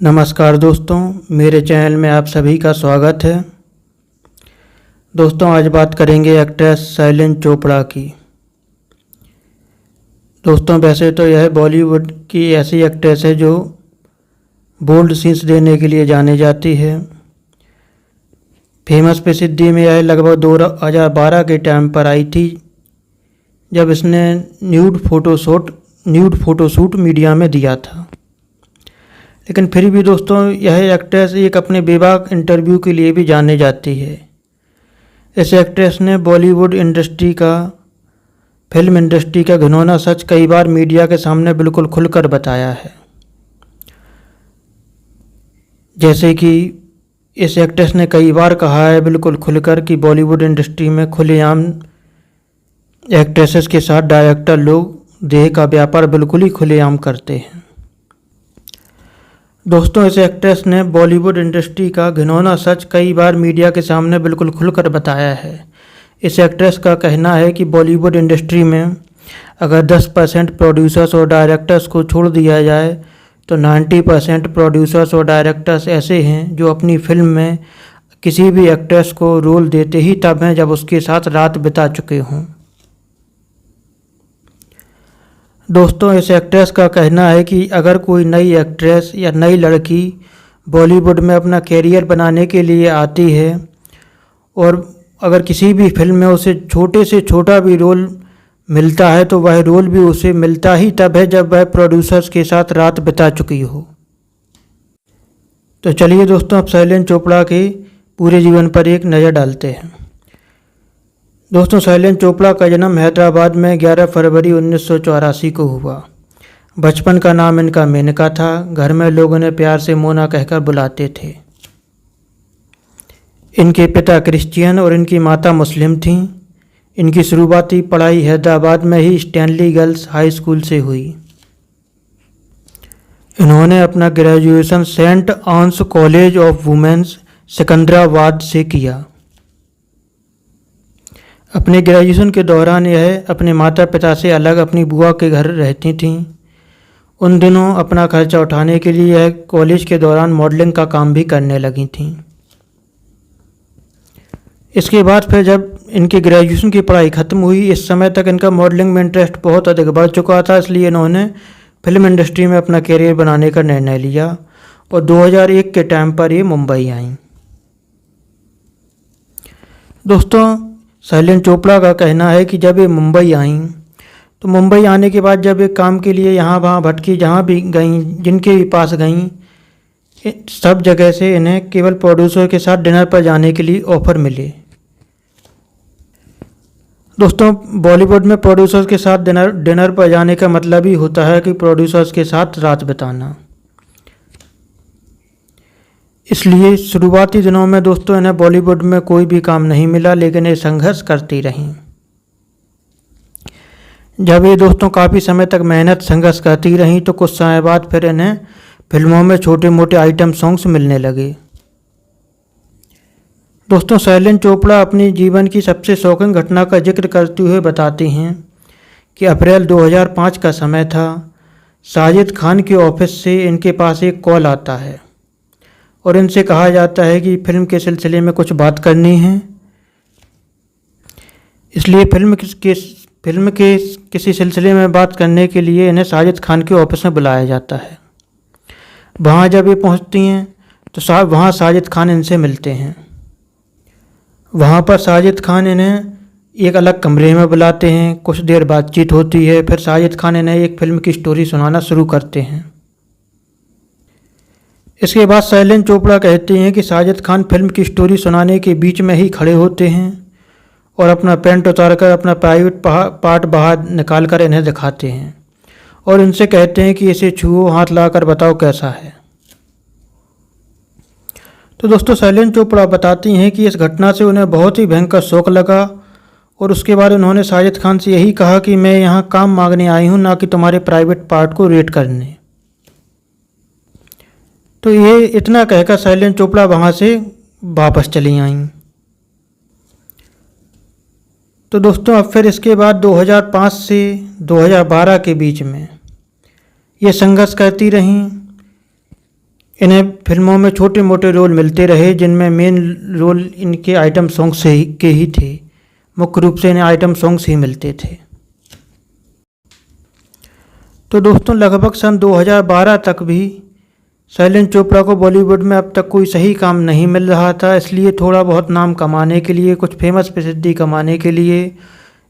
नमस्कार दोस्तों, मेरे चैनल में आप सभी का स्वागत है। दोस्तों, आज बात करेंगे एक्ट्रेस शैलेन चोपड़ा की। दोस्तों, वैसे तो यह बॉलीवुड की ऐसी एक्ट्रेस है जो बोल्ड सीन्स देने के लिए जानी जाती है। फेमस प्रसिद्धि में यह लगभग 2012 के टाइम पर आई थी, जब इसने न्यूड फोटोशूट मीडिया में दिया था। लेकिन फिर भी दोस्तों, यह एक्ट्रेस एक अपने बेबाक इंटरव्यू के लिए भी जानी जाती है। इस एक्ट्रेस ने बॉलीवुड फिल्म इंडस्ट्री का घिनौना सच कई बार मीडिया के सामने बिल्कुल खुलकर बताया है। जैसे कि इस एक्ट्रेस ने कई बार कहा है बिल्कुल खुलकर कि बॉलीवुड इंडस्ट्री में खुलेआम एक्ट्रेसेस के साथ डायरेक्टर लोग देह का व्यापार बिल्कुल ही खुलेआम करते हैं। दोस्तों, इस एक्ट्रेस ने बॉलीवुड इंडस्ट्री का घिनौना सच कई बार मीडिया के सामने बिल्कुल खुलकर बताया है। इस एक्ट्रेस का कहना है कि बॉलीवुड इंडस्ट्री में अगर 10% प्रोड्यूसर्स और डायरेक्टर्स को छोड़ दिया जाए तो 90% प्रोड्यूसर्स और डायरेक्टर्स ऐसे हैं जो अपनी फिल्म में किसी भी एक्ट्रेस को रोल देते ही तब हैं जब उसके साथ रात बिता चुके हों। दोस्तों, इस एक्ट्रेस का कहना है कि अगर कोई नई एक्ट्रेस या नई लड़की बॉलीवुड में अपना कैरियर बनाने के लिए आती है और अगर किसी भी फिल्म में उसे छोटे से छोटा भी रोल मिलता है तो वह रोल भी उसे मिलता ही तब है जब वह प्रोड्यूसर्स के साथ रात बिता चुकी हो। तो चलिए दोस्तों, अब शैलेन चोपड़ा के पूरे जीवन पर एक नज़र डालते हैं। दोस्तों, शैलेन चोपड़ा का जन्म हैदराबाद में 11 फरवरी 1984 को हुआ। बचपन का नाम इनका मेनका था। घर में लोग उन्हें प्यार से मोना कहकर बुलाते थे। इनके पिता क्रिश्चियन और इनकी माता मुस्लिम थीं। इनकी शुरुआती पढ़ाई हैदराबाद में ही स्टैनली गर्ल्स हाई स्कूल से हुई। इन्होंने अपना graduation saint ann's college of women's Secunderabad से किया। अपने ग्रेजुएशन के दौरान यह अपने माता पिता से अलग अपनी बुआ के घर रहती थीं। उन दिनों अपना खर्चा उठाने के लिए यह कॉलेज के दौरान मॉडलिंग का काम भी करने लगी थीं। इसके बाद फिर जब इनकी ग्रेजुएशन की पढ़ाई ख़त्म हुई, इस समय तक इनका मॉडलिंग में इंटरेस्ट बहुत अधिक बढ़ चुका था, इसलिए इन्होंने फिल्म इंडस्ट्री में अपना कैरियर बनाने का निर्णय लिया और 2001 के टाइम पर ये मुंबई आईं। दोस्तों, शैलेन चोपड़ा का कहना है कि जब ये मुंबई आईं तो मुंबई आने के बाद जब एक काम के लिए यहाँ वहाँ भटकी, जहाँ भी गईं, जिनके भी पास गईं, सब जगह से इन्हें केवल प्रोड्यूसर के साथ डिनर पर जाने के लिए ऑफर मिले। दोस्तों, बॉलीवुड में प्रोड्यूसर्स के साथ डिनर पर जाने का मतलब ही होता है कि प्रोड्यूसर्स के साथ रात बिताना। इसलिए शुरुआती दिनों में दोस्तों इन्हें बॉलीवुड में कोई भी काम नहीं मिला, लेकिन ये संघर्ष करती रहीं। जब ये दोस्तों काफ़ी समय तक मेहनत संघर्ष करती रहीं तो कुछ समय बाद फिर इन्हें फिल्मों में छोटे मोटे आइटम सॉन्ग्स मिलने लगे। दोस्तों, शैलेन चोपड़ा अपनी जीवन की सबसे शॉकिंग घटना का जिक्र करते हुए बताती हैं कि अप्रैल 2005 का समय था। साजिद खान के ऑफिस से इनके पास एक कॉल आता है और इनसे कहा जाता है कि फिल्म के सिलसिले में कुछ बात करनी है। इसलिए फिल्म के किसी सिलसिले में बात करने के लिए इन्हें साजिद खान के ऑफिस में बुलाया जाता है। वहाँ जब ये पहुँचती हैं तो वहाँ साजिद खान इनसे मिलते हैं। वहाँ पर साजिद खान इन्हें एक अलग कमरे में बुलाते हैं। कुछ देर बातचीत होती है, फिर साजिद खान इन्हें एक फिल्म की स्टोरी सुनाना शुरू करते हैं। इसके बाद शैलेन चोपड़ा कहती हैं कि साजिद खान फिल्म की स्टोरी सुनाने के बीच में ही खड़े होते हैं और अपना पैंट उतारकर अपना प्राइवेट पार्ट बाहर निकाल कर इन्हें दिखाते हैं और इनसे कहते हैं कि इसे छुओ, हाथ लाकर बताओ कैसा है। तो दोस्तों, शैलेन चोपड़ा बताती हैं कि इस घटना से उन्हें बहुत ही भयंकर शौक लगा और उसके बाद उन्होंने साजिद खान से यही कहा कि मैं यहाँ काम मांगने आई हूँ, ना कि तुम्हारे प्राइवेट पार्ट को रेट करने। तो ये इतना कहकर शैलेन चोपड़ा वहाँ से वापस चली आईं। तो दोस्तों, अब फिर इसके बाद 2005 से 2012 के बीच में ये संघर्ष करती रहीं। इन्हें फिल्मों में छोटे मोटे रोल मिलते रहे, जिनमें मेन रोल इनके आइटम सॉन्ग के ही थे। मुख्य रूप से इन्हें आइटम सॉन्ग्स ही मिलते थे। तो दोस्तों लगभग सन 2012 तक भी शैलेंद्र चोपड़ा को बॉलीवुड में अब तक कोई सही काम नहीं मिल रहा था। इसलिए थोड़ा बहुत नाम कमाने के लिए, कुछ फेमस प्रसिद्धि कमाने के लिए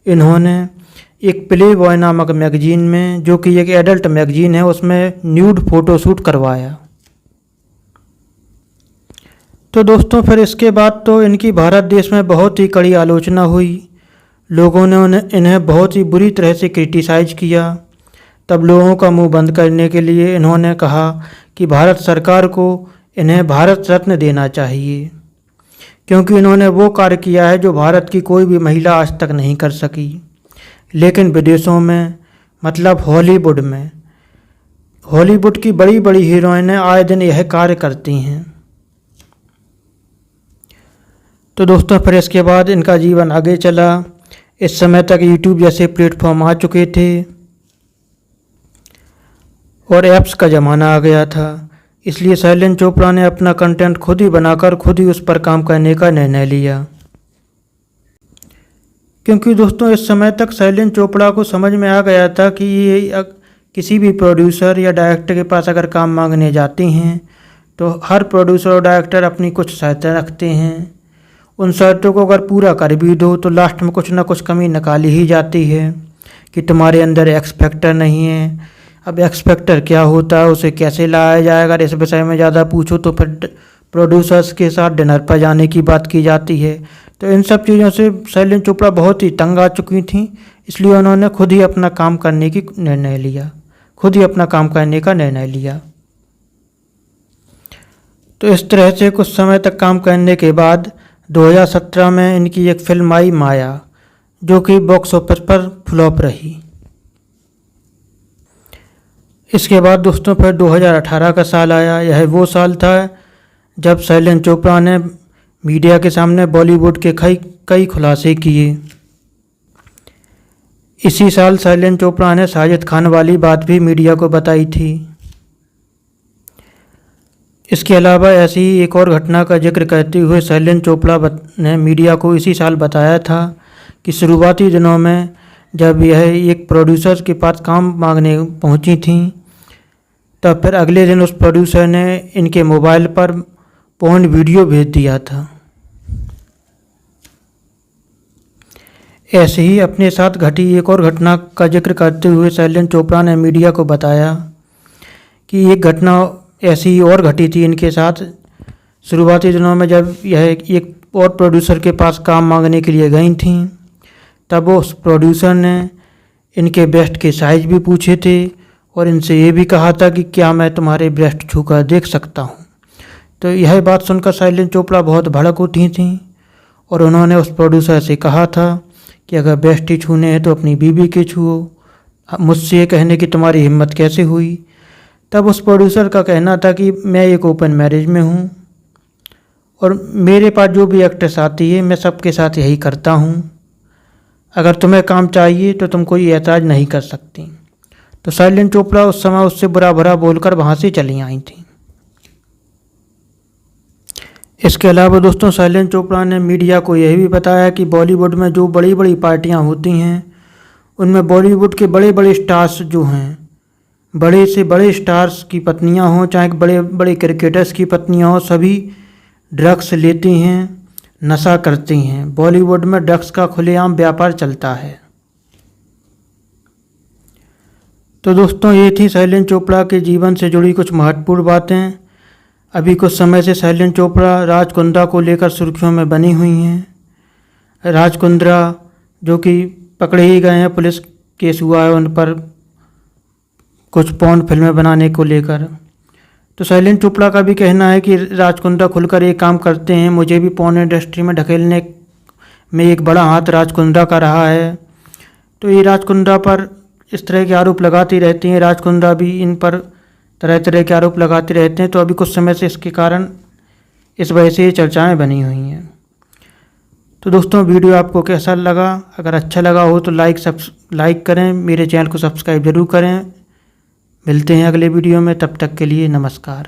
इन्होंने एक प्ले बॉय नामक मैगजीन में, जो कि एक एडल्ट मैगजीन है, उसमें न्यूड फोटोशूट करवाया। तो दोस्तों फिर इसके बाद तो इनकी भारत देश में बहुत ही कड़ी आलोचना हुई। लोगों ने इन्हें बहुत ही बुरी तरह से क्रिटिसाइज किया। तब लोगों का मुंह बंद करने के लिए इन्होंने कहा कि भारत सरकार को इन्हें भारत रत्न देना चाहिए, क्योंकि इन्होंने वो कार्य किया है जो भारत की कोई भी महिला आज तक नहीं कर सकी। लेकिन विदेशों में, मतलब हॉलीवुड की बड़ी बड़ी हीरोइनें आए दिन यह कार्य करती हैं। तो दोस्तों फिर इसके बाद इनका जीवन आगे चला। इस समय तक यूट्यूब जैसे प्लेटफॉर्म आ चुके थे और ऐप्स का ज़माना आ गया था। इसलिए शैलेंद्र चोपड़ा ने अपना कंटेंट खुद ही बनाकर खुद ही उस पर काम करने का निर्णय लिया। क्योंकि दोस्तों इस समय तक शैलेंद्र चोपड़ा को समझ में आ गया था कि ये किसी भी प्रोड्यूसर या डायरेक्टर के पास अगर काम मांगने जाते हैं तो हर प्रोड्यूसर और डायरेक्टर अपनी कुछ शर्तें रखते हैं। उन शर्तों को अगर पूरा कर भी दो तो लास्ट में कुछ ना कुछ कमी निकाली ही जाती है कि तुम्हारे अंदर एक्स फैक्टर नहीं है। अब एक्स फैक्टर क्या होता है, उसे कैसे लाया जाए, अगर इस विषय में ज़्यादा पूछो तो फिर प्रोड्यूसर्स के साथ डिनर पर जाने की बात की जाती है। तो इन सब चीज़ों से शैलेंद्र चोपड़ा बहुत ही तंग आ चुकी थी। इसलिए उन्होंने खुद ही अपना काम करने का निर्णय लिया। तो इस तरह से कुछ समय तक काम करने के बाद 2017 में इनकी एक फिल्म आई माया, जो कि बॉक्स ऑफिस पर फ्लॉप रही। इसके बाद दोस्तों फिर 2018 का साल आया। यह वो साल था जब शैलेंद्र चोपड़ा ने मीडिया के सामने बॉलीवुड के कई खुलासे किए। इसी साल शैलेंद्र चोपड़ा ने साजिद खान वाली बात भी मीडिया को बताई थी। इसके अलावा ऐसी ही एक और घटना का जिक्र करते हुए शैलेंद्र चोपड़ा ने मीडिया को इसी साल बताया था कि शुरुआती दिनों में जब यह एक प्रोड्यूसर के पास काम मांगने पहुंची थी, तब फिर अगले दिन उस प्रोड्यूसर ने इनके मोबाइल पर पोर्न वीडियो भेज दिया था। ऐसे ही अपने साथ घटी एक और घटना का जिक्र करते हुए शैलेंद्र चोपड़ा ने मीडिया को बताया कि एक घटना ऐसी और घटी थी इनके साथ। शुरुआती दिनों में जब यह एक और प्रोड्यूसर के पास काम मांगने के लिए गई थी, तब उस प्रोड्यूसर ने इनके ब्रेस्ट के साइज भी पूछे थे और इनसे ये भी कहा था कि क्या मैं तुम्हारे ब्रेस्ट छूकर देख सकता हूँ। तो यह बात सुनकर शैलेंद्र चोपड़ा बहुत भड़क उठी थी और उन्होंने उस प्रोड्यूसर से कहा था कि अगर ब्रेस्ट ही छूने हैं तो अपनी बीवी के छुओ, मुझसे ये कहने की तुम्हारी हिम्मत कैसे हुई। तब उस प्रोड्यूसर का कहना था कि मैं एक ओपन मैरिज में हूँ और मेरे पास जो भी एक्ट्रेस आती है मैं सबके साथ यही करता हूँ। अगर तुम्हें काम चाहिए तो तुम कोई ऐतराज़ नहीं कर सकती। तो शैलेंद्र चोपड़ा उस समय उससे बुरा भरा बोलकर वहाँ से चली आई थी। इसके अलावा दोस्तों शैलेंद्र चोपड़ा ने मीडिया को यह भी बताया कि बॉलीवुड में जो बड़ी बड़ी पार्टियाँ होती हैं, उनमें बॉलीवुड के बड़े बड़े स्टार्स जो हैं, बड़े से बड़े स्टार्स की पत्नियाँ हों, चाहे बड़े बड़े क्रिकेटर्स की पत्नियाँ हों, सभी ड्रग्स लेती हैं, नशा करती हैं। बॉलीवुड में ड्रग्स का खुलेआम व्यापार चलता है। तो दोस्तों ये थी शैलेंद्र चोपड़ा के जीवन से जुड़ी कुछ महत्वपूर्ण बातें। अभी कुछ समय से शैलेंद्र चोपड़ा राज कुंद्रा को लेकर सुर्खियों में बनी हुई हैं। राज कुंद्रा जो कि पकड़े ही गए हैं, पुलिस केस हुआ है उन पर कुछ पॉर्न फिल्में बनाने को लेकर। तो शैलेंद्र चोपड़ा का भी कहना है कि राज कुंद्रा खुलकर एक काम करते हैं, मुझे भी पॉर्न इंडस्ट्री में ढकेलने में एक बड़ा हाथ राज कुंद्रा का रहा है। तो ये राज कुंद्रा पर इस तरह के आरोप लगाती रहती हैं, राज कुंद्रा भी इन पर तरह तरह के आरोप लगाते रहते हैं। तो अभी कुछ समय से इसके कारण इस वजह से ये चर्चाएँ बनी हुई हैं। तो दोस्तों वीडियो आपको कैसा लगा? अगर अच्छा लगा हो तो लाइक करें, मेरे चैनल को सब्सक्राइब ज़रूर करें। मिलते हैं अगले वीडियो में, तब तक के लिए नमस्कार।